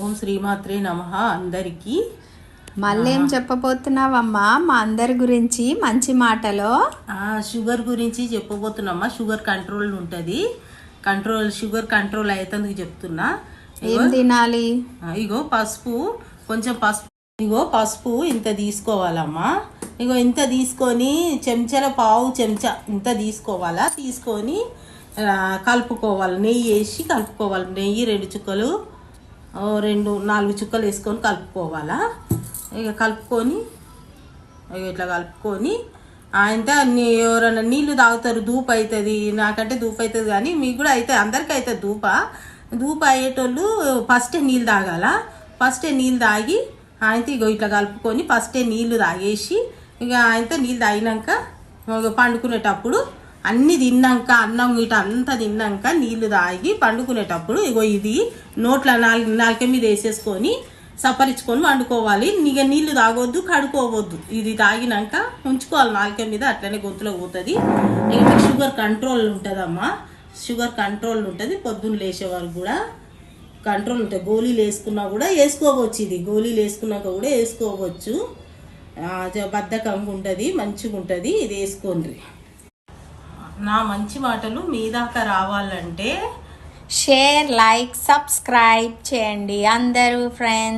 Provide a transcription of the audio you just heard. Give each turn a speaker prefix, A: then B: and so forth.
A: ఓం శ్రీమాత్రే నమః. అందరికీ
B: మళ్ళేం చెప్పబోతున్నావమ్మా మా అందరి గురించి మంచి మాటలో?
A: షుగర్ గురించి చెప్పబోతున్నామ్మా. షుగర్ కంట్రోల్ ఉంటుంది. షుగర్ కంట్రోల్ అయ్యేందుకు చెప్తున్నా.
B: ఏం తినాలి?
A: ఇగో పసుపు, కొంచెం పసుపు ఇంత తీసుకోవాలమ్మా. ఇగో ఇంత తీసుకొని చెంచాల పావు చెంచా ఇంత తీసుకోవాలా. తీసుకొని కలుపుకోవాలి. నెయ్యి వేసి కలుపుకోవాలి. నెయ్యి 2 చుక్కలు 4 చుక్కలు వేసుకొని కలుపుకోవాలా. ఇక కలుపుకొని ఇట్లా కలుపుకొని ఇంత ఎవరైనా నీళ్ళు తాగుతారు. ధూపు అవుతుంది, నాకంటే ధూపు అవుతుంది కానీ మీకు కూడా అవుతుంది, అందరికీ అవుతుంది ధూపు అయ్యేటోళ్ళు ఫస్టే నీళ్ళు తాగాల. ఫస్టే నీళ్ళు తాగి ఇగో ఇట్లా కలుపుకొని ఫస్టే నీళ్ళు తాగేసి ఇక నీళ్ళు తాగినాక పండుకునేటప్పుడు అన్నీ తిన్నాక అన్నం ఇట అంతా తిన్నాక నీళ్లు తాగి పండుకునేటప్పుడు ఇగో ఇది నోట్ల నాలుక మీద వేసేసుకొని సపరించుకొని వండుకోవాలి. ఇక నీళ్లు తాగొద్దు, కడుకోవద్దు. ఇది తాగినాక ఉంచుకోవాలి నాలుక మీద, అట్లనే గొంతులో పోతుంది. ఇక మీకు షుగర్ కంట్రోల్ ఉంటుందమ్మా. షుగర్ కంట్రోల్ ఉంటుంది. పొద్దున్న లేచే వరకు కూడా కంట్రోల్ ఉంటుంది. గోళీలు వేసుకున్నా కూడా వేసుకోవచ్చు. ఇది గోళీలు వేసుకున్నాక కూడా వేసుకోవచ్చు. బద్ధకంగా ఉంటుంది, మంచిగా ఉంటుంది. ఇది వేసుకోండి. నా మంచి మాటలు మీ దాకా రావాలంటే
B: షేర్, లైక్, సబ్స్క్రైబ్ చేయండి అందరూ ఫ్రెండ్స్.